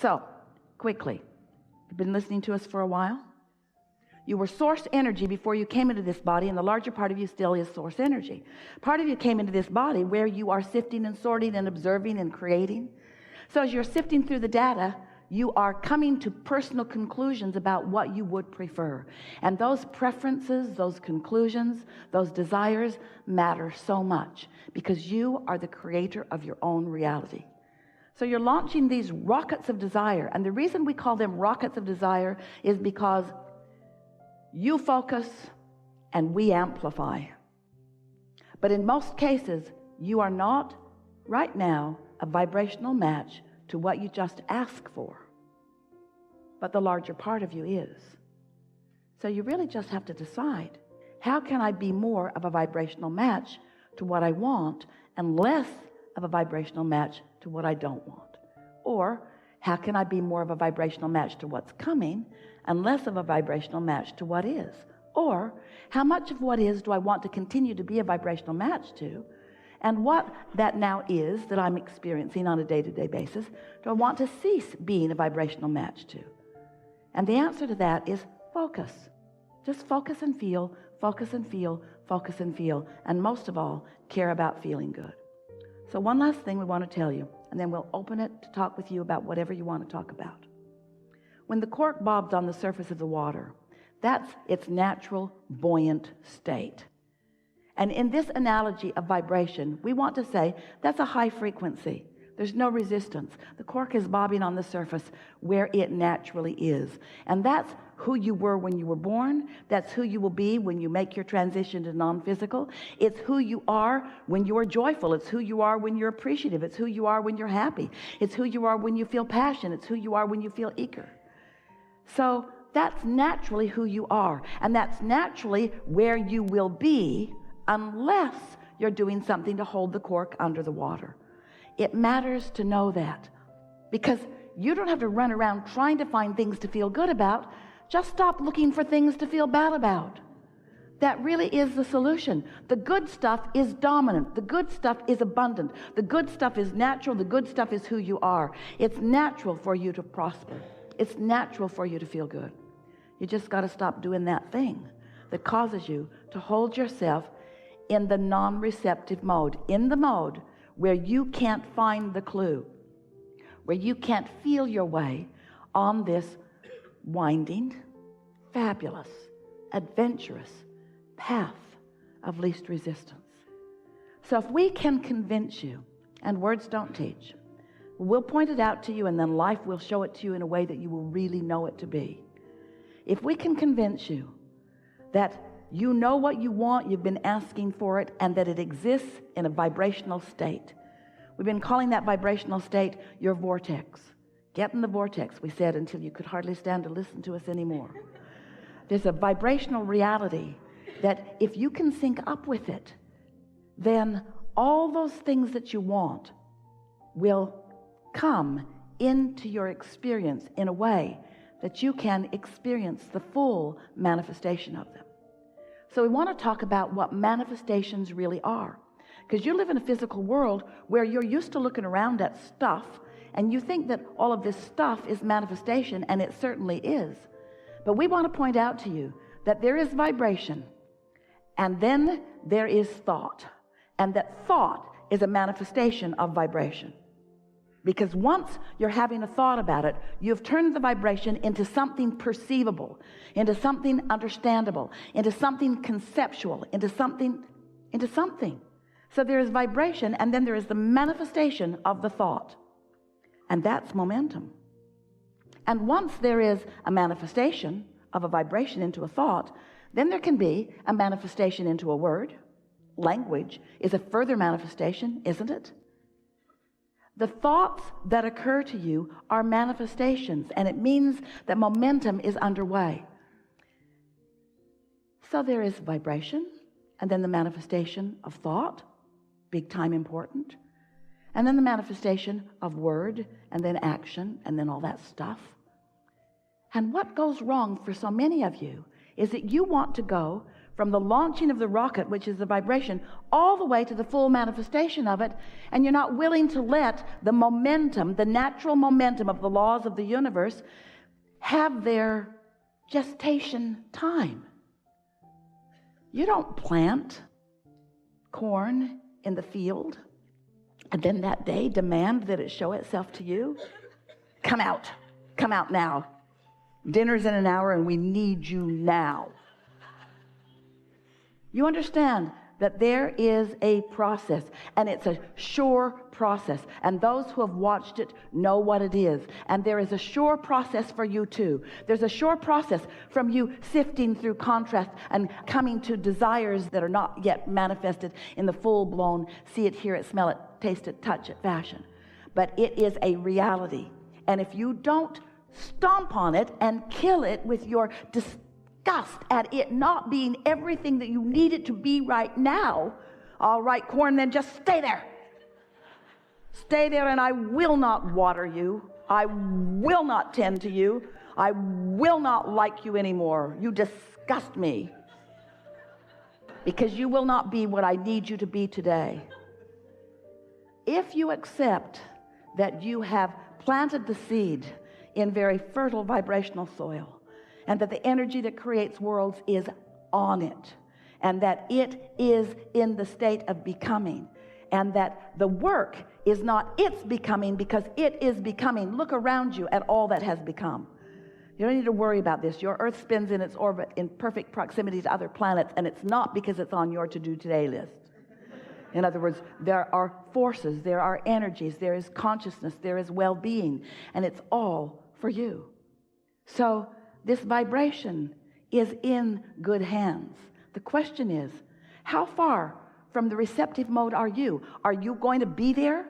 So, quickly, you've been listening to us for a while. You were source energy before you came into this body, and the larger part of you still is source energy. Part of you came into this body where you are sifting and sorting and observing and creating. So as you're sifting through the data, you are coming to personal conclusions about what you would prefer. And those preferences, those conclusions, those desires matter so much because you are the creator of your own reality. So you're launching these rockets of desire. And the reason we call them rockets of desire is because you focus and we amplify. But in most cases, you are not right now a vibrational match to what you just asked for. But the larger part of you is. So you really just have to decide, how can I be more of a vibrational match to what I want and less of a vibrational match to what I don't want? Or how can I be more of a vibrational match to what's coming and less of a vibrational match to what is? Or how much of what is do I want to continue to be a vibrational match to? And what that now is that I'm experiencing on a day-to-day basis do I want to cease being a vibrational match to? And the answer to that is focus. Just focus and feel, focus and feel, focus and feel. And most of all, care about feeling good. So one last thing we want to tell you, and then we'll open it to talk with you about whatever you want to talk about. When the cork bobs on the surface of the water, that's its natural buoyant state. And in this analogy of vibration, we want to say that's a high frequency. There's no resistance. The cork is bobbing on the surface where it naturally is. And that's who you were when you were born. That's who you will be when you make your transition to non-physical. It's who you are when you're joyful. It's who you are when you're appreciative. It's who you are when you're happy. It's who you are when you feel passion. It's who you are when you feel eager. So that's naturally who you are. And that's naturally where you will be unless you're doing something to hold the cork under the water. It matters to know that, because you don't have to run around trying to find things to feel good about. Just stop looking for things to feel bad about. That really is the solution. The good stuff is dominant. The good stuff is abundant. The good stuff is natural. The good stuff is who you are. It's natural for you to prosper. It's natural for you to feel good. You just got to stop doing that thing that causes you to hold yourself in the non-receptive mode, in the mode where you can't find the clue, where you can't feel your way on this winding, fabulous, adventurous path of least resistance. So if we can convince you, and words don't teach, we'll point it out to you, and then life will show it to you in a way that you will really know it to be. If we can convince you that you know what you want, you've been asking for it, and that it exists in a vibrational state. We've been calling that vibrational state your vortex. Get in the vortex, we said, until you could hardly stand to listen to us anymore. There's a vibrational reality that if you can sync up with it, then all those things that you want will come into your experience in a way that you can experience the full manifestation of them. So we want to talk about what manifestations really are. Because you live in a physical world where you're used to looking around at stuff, and you think that all of this stuff is manifestation, and it certainly is. But we want to point out to you that there is vibration, and then there is thought. And that thought is a manifestation of vibration. Because once you're having a thought about it, you've turned the vibration into something perceivable, into something understandable, into something conceptual, into something. So there is vibration, and then there is the manifestation of the thought. And that's momentum. And once there is a manifestation of a vibration into a thought, then there can be a manifestation into a word. Language is a further manifestation, isn't it? The thoughts that occur to you are manifestations, and it means that momentum is underway. So there is vibration, and then the manifestation of thought, big time important, and then the manifestation of word, and then action, and then all that stuff. And what goes wrong for so many of you is that you want to go from the launching of the rocket, which is the vibration, all the way to the full manifestation of it, and you're not willing to let the momentum, the natural momentum of the laws of the universe, have their gestation time. You don't plant corn in the field and then that day demand that it show itself to you. Come out now. Dinner's in an hour and we need you now. You understand that there is a process, and it's a sure process, and those who have watched it know what it is. And there is a sure process for you too. There's a sure process from you sifting through contrast and coming to desires that are not yet manifested in the full-blown see it, hear it, smell it, taste it, touch it fashion. But it is a reality. And if you don't stomp on it and kill it with your disgust at it not being everything that you need it to be right now, all right, corn, then just stay there. Stay there, and I will not water you. I will not tend to you. I will not like you anymore. You disgust me. Because you will not be what I need you to be today. If you accept that you have planted the seed in very fertile vibrational soil, and that the energy that creates worlds is on it, and that it is in the state of becoming, and that the work is not its becoming because it is becoming. Look around you at all that has become. You don't need to worry about this. Your earth spins in its orbit in perfect proximity to other planets, and it's not because it's on your to-do today list. In other words, there are forces, there are energies, there is consciousness, there is well-being, and it's all for you. So this vibration is in good hands. The question is, how far from the receptive mode are you? Are you going to be there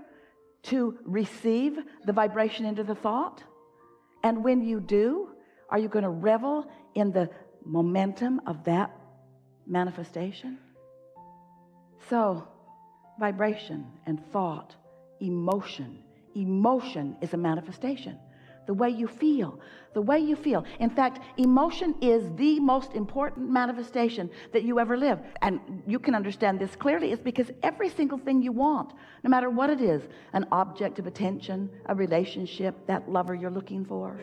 to receive the vibration into the thought? And when you do, are you going to revel in the momentum of that manifestation? So, vibration and thought, emotion is a manifestation. The way you feel. In fact, emotion is the most important manifestation that you ever live. And you can understand this clearly. It's because every single thing you want, no matter what it is, an object of attention, a relationship, that lover you're looking for,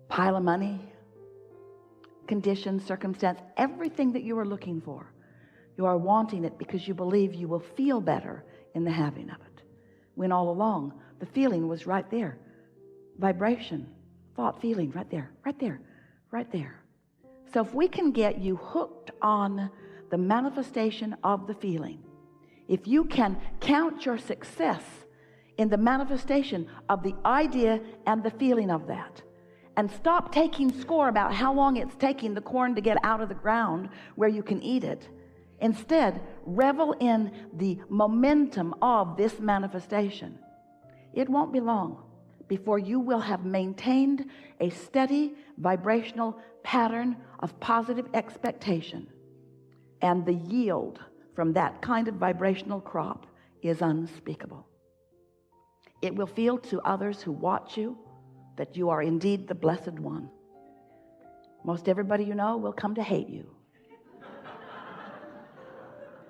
pile of money, condition, circumstance, everything that you are looking for, you are wanting it because you believe you will feel better in the having of it. When all along, the feeling was right there. Vibration, thought, feeling, right there. So if we can get you hooked on the manifestation of the feeling, if you can count your success in the manifestation of the idea and the feeling of that, and stop taking score about how long it's taking the corn to get out of the ground where you can eat it, instead revel in the momentum of this manifestation, it won't be long before you will have maintained a steady vibrational pattern of positive expectation. And the yield from that kind of vibrational crop is unspeakable. It will feel to others who watch you that you are indeed the blessed one. Most everybody you know will come to hate you.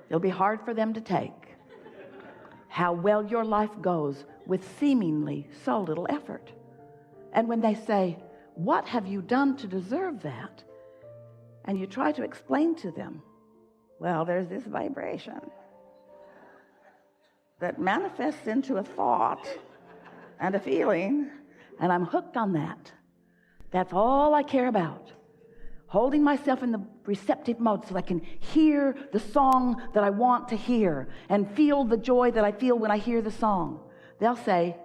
It'll be hard for them to take how well your life goes with seemingly so little effort. And when they say, "What have you done to deserve that?" and you try to explain to them, well, there's this vibration that manifests into a thought and a feeling, and I'm hooked on that. That's all I care about. Holding myself in the receptive mode so I can hear the song that I want to hear and feel the joy that I feel when I hear the song. They'll say,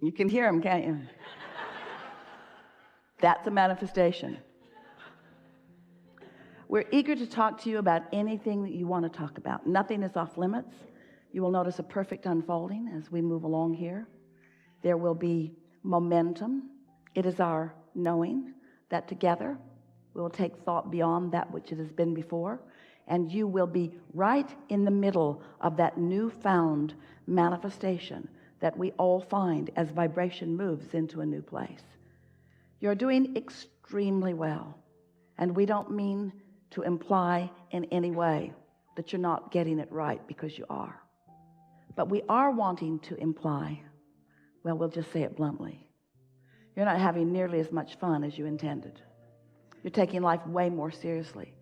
you can hear them, can't you? That's a manifestation. We're eager to talk to you about anything that you want to talk about. Nothing is off limits. You will notice a perfect unfolding as we move along here. There will be momentum. It is our knowing that together we will take thought beyond that which it has been before, and you will be right in the middle of that newfound manifestation that we all find as vibration moves into a new place. You're doing extremely well, and we don't mean to imply in any way that you're not getting it right, because you are. But we are wanting to imply, well, we'll just say it bluntly, you're not having nearly as much fun as you intended. You're taking life way more seriously.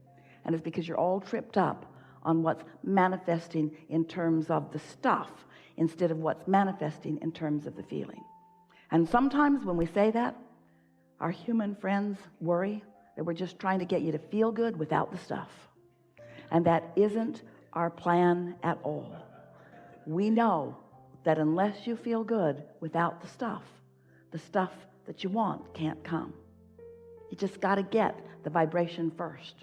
And it's because you're all tripped up on what's manifesting in terms of the stuff instead of what's manifesting in terms of the feeling. And sometimes when we say that, our human friends worry that we're just trying to get you to feel good without the stuff. And that isn't our plan at all. We know that unless you feel good without the stuff that you want can't come. You just got to get the vibration first.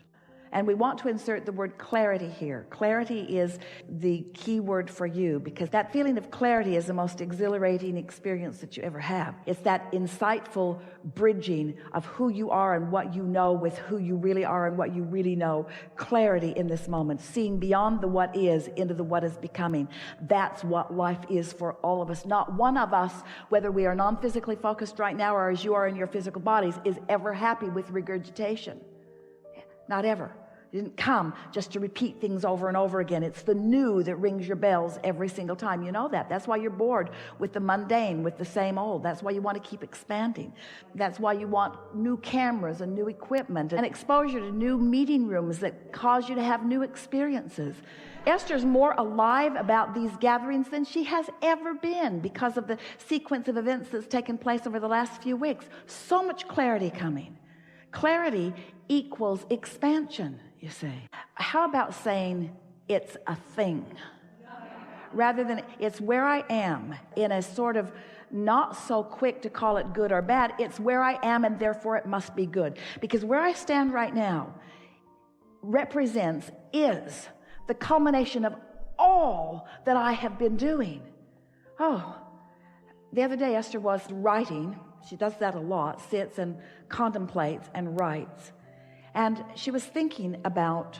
And we want to insert the word clarity here. Clarity is the key word for you, because that feeling of clarity is the most exhilarating experience that you ever have. It's that insightful bridging of who you are and what you know with who you really are and what you really know. Clarity in this moment, seeing beyond the what is into the what is becoming. That's what life is for all of us. Not one of us, whether we are non-physically focused right now or as you are in your physical bodies, is ever happy with regurgitation. Not ever. It didn't come just to repeat things over and over again. It's the new that rings your bells every single time. You know that. That's why you're bored with the mundane, with the same old. That's why you want to keep expanding. That's why you want new cameras and new equipment and exposure to new meeting rooms that cause you to have new experiences. Esther's more alive about these gatherings than she has ever been because of the sequence of events that's taken place over the last few weeks. So much clarity coming. Clarity equals expansion, you say. How about saying it's a thing? Rather than it's where I am, in a sort of not so quick to call it good or bad, it's where I am and therefore it must be good. Because where I stand right now is the culmination of all that I have been doing. Oh, the other day Esther was writing. She does that a lot, sits and contemplates and writes. And she was thinking about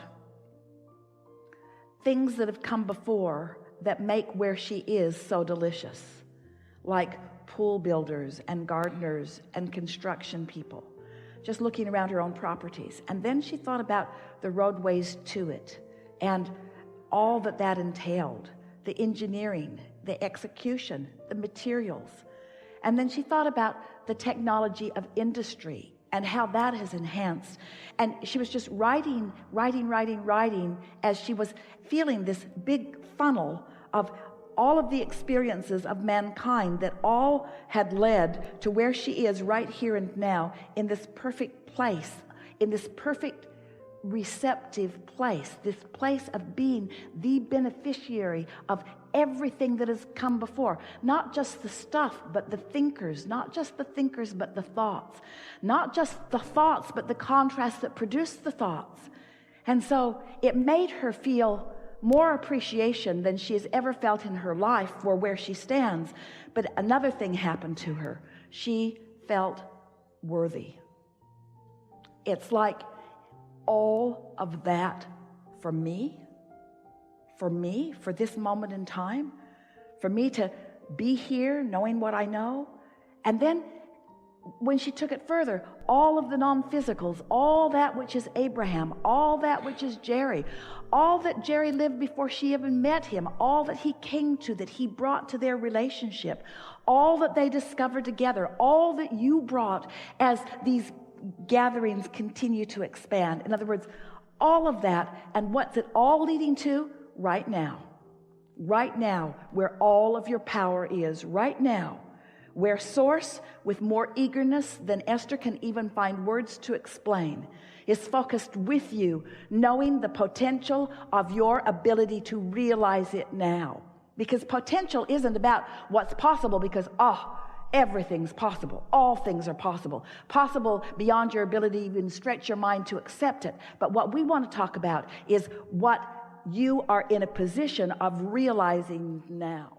things that have come before that make where she is so delicious, like pool builders and gardeners and construction people, just looking around her own properties. And then she thought about the roadways to it and all that entailed, the engineering, the execution, the materials. And then she thought about the technology of industry and how that has enhanced. And she was just writing as she was feeling this big funnel of all of the experiences of mankind that all had led to where she is right here and now, in this perfect place, in this perfect receptive place, this place of being the beneficiary of everything that has come before. Not just the stuff, but the thinkers. Not just the thinkers, but the thoughts. Not just the thoughts, but the contrast that produced the thoughts. And so it made her feel more appreciation than she has ever felt in her life for where she stands. But another thing happened to her. She felt worthy. It's like all of that for me, for this moment in time, for me to be here knowing what I know. And then when she took it further, all of the non-physicals, all that which is Abraham, all that which is Jerry, all that Jerry lived before she even met him, all that he came to, that he brought to their relationship, all that they discovered together, all that you brought as these gatherings continue to expand. In other words, all of that, and what's it all leading to? Right now, where all of your power is, right now, where Source, with more eagerness than Esther can even find words to explain, is focused with you, knowing the potential of your ability to realize it now. Because potential isn't about what's possible, because everything's possible. All things are possible. Possible beyond your ability to even stretch your mind to accept it. But what we want to talk about is what you are in a position of realizing now.